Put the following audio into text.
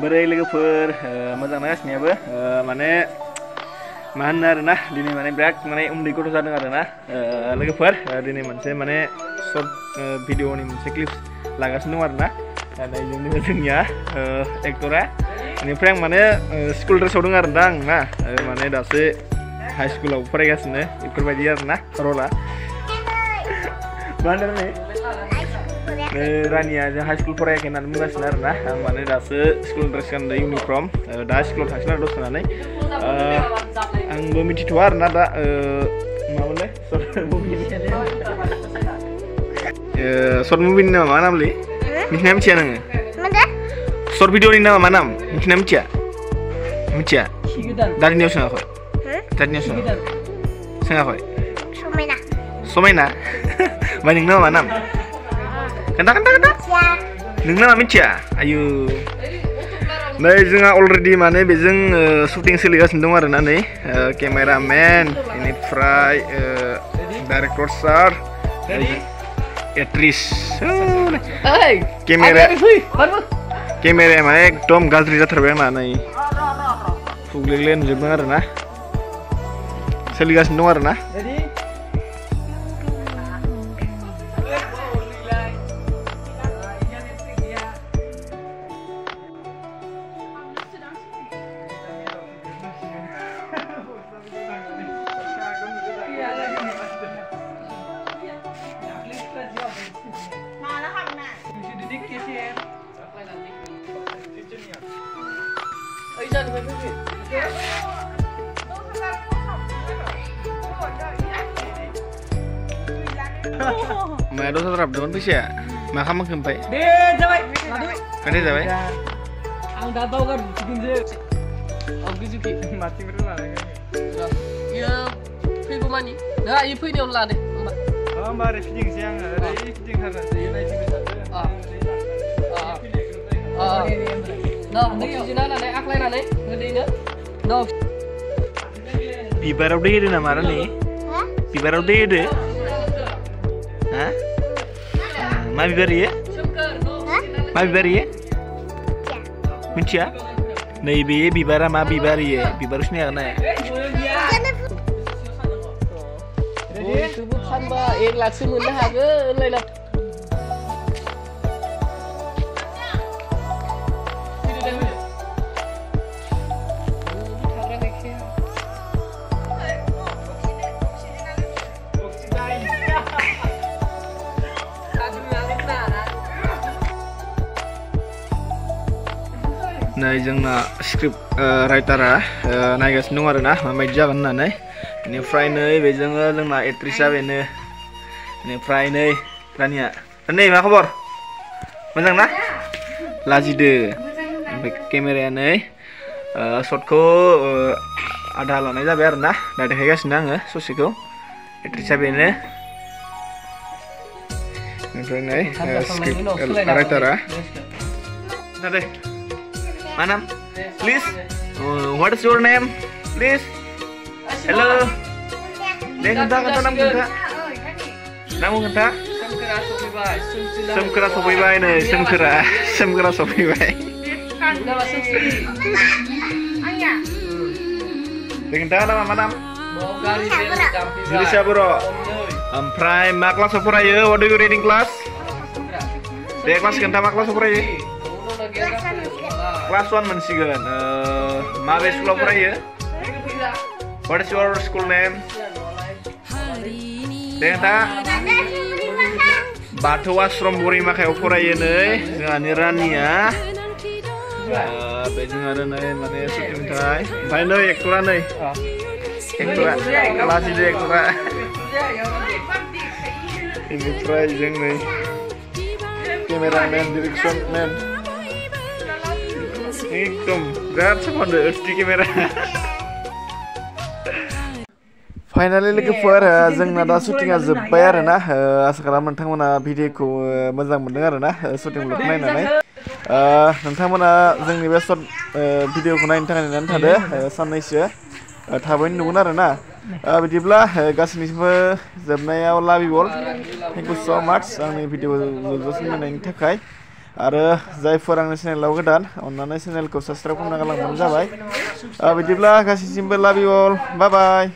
बोरै लोगोफोर मोजां ना गासिनियाबो माने मा होनो आरोना दिनै माने बिराद माने उन्दै गथ' जादों आरोना लोगोफोर दिनै मोनसे माने सर्ट भिडिअनि मोनसे क्लिप्स लागासिनो दं आरोना जोंनिया एक्टरा बेनिफ्राय आं माने स्कुल ड्रेसाव दं आरो दा आं ना माने दासो हाई स्कुलाव फरायगासिनो बेफोरबायदि आरोना रला मा होनो रानिया जों हाई स्कुल फरायाखै होननानै बुंगासिनो आरोना आं माने दासो स्कुल ड्रेस गानदों इउनिफर्म दा स्कुलाव थांसिन आरो दसे थानानै आंबो मिथिथ'वा आरोना दा मामोनलाय सर्ट मुभिनि नामा मा नामलै मिथिना मिथिया नोङो सर्ट भिडिअनि नामा मा नाम मिथिना मिथिया मिथिया दादिनियाव सोङाखै दादिनियाव सोङाखै समायना समायना ओमफ्राय नोंना मा नाम खोन्था नोंना मा मिथिया आयु नै जोंहा अलरेडि माने बेजों शुटिं सोलिगासिनो दं आरोना नै केमेरामेन बेनिफ्राय डाइरेक्टर सार एक्ट्रिस केमेराया माने एकदम गाज्रि जाथारबाय आंना नै फुग्लेग्ले नुजोबदों आरोना सोलिगासिनो दं आरोना Mày đâu sao đập được con fish à? Mà không ăn phải. Đi ra vậy. Cái này ra vậy. Ang đã tao kan bikin je. Ang bikin mati betul lah. Ya, phi của mày. Đó, ini phi dia lah deh. Oh, mari feeding siang. Ada feeding hari saya naik sini. No, ini mana nih? Ak lain mana nih? Gede ini. No. Bibar udah ini nama mana nih? Bibar udah ini. Hah? Ma biber ye? Ma biber ye? Mincia? Nah ibu ye biber ma biber ye. Biber usnya apa ya? Oh itu bukan ba, ek langsung mudah aja, lelak. Nah, जोंना स्क्रिप्ट राइटारा नायगासिनो दं आरोना माबायदि जागोन होननानै बेनिफ्राय नै बेजों जोंना एक्ट्रिसआ बेनो बेनिफ्राय नै रानिया नै मा खबर मोजां ना लाजिदो ओमफ्राय केमेराया नै शटखौ आधा लानाय जाबाय आरोना दा देखायगासिनो आङो ससेखौ एक्ट्रिसआ बेनो बेनिफ्राय नै स्क्रिप्ट राइटारा दे Manam, please. What is your name, please? Hello. Deh kata nam kata. Namu kata. Semkera sopi bay nih, semkera sopi bay. Deh kata nama manam. Jadi siapa bro? Prime mak kelas apa ya? What do you reading class? Deh kelas kenta mak kelas apa ya? Class 1 mensigan. Mabe sekolah apa ya? What is your school name? Dengta. Batu Ashram Burima kayak apa ya nih? Dengan Irania. Beijing ada nih mana syuting tay. Baik nih ektora nih. Ektora. Kelas ini ektora. Ini project nih. Kameraman, direction man. एकदम बिराद साफानो HD camera finally लोगोफोर जोंना दा शुटिंआ जोब्बाय आरोना आसा खालामो नोंथांमोना भिडिअखौ मोजां मोनदों आरोना शुटिंखौ नायनानै नोंथांमोना जोंनि बे सर्ट भिडिअखौ नायनो थाखाय नेनानै थादो साननैसो थाबैनो नुगोन आरोना बिदिब्ला गासैनिबो जोबनायाव लाभ इउ अल थेंक इउ सो माच आंनि भिडिअ जोबजासिम नायनायनि थाखाय आरो जायफोर आंनि चेनेलाव गोदान अन्नानै चेनेलखौ साबस्क्राइब खालामना गालांबानो जाबाय बिदिब्ला गासैसिमबो लाभ इउ अल बाय बाय।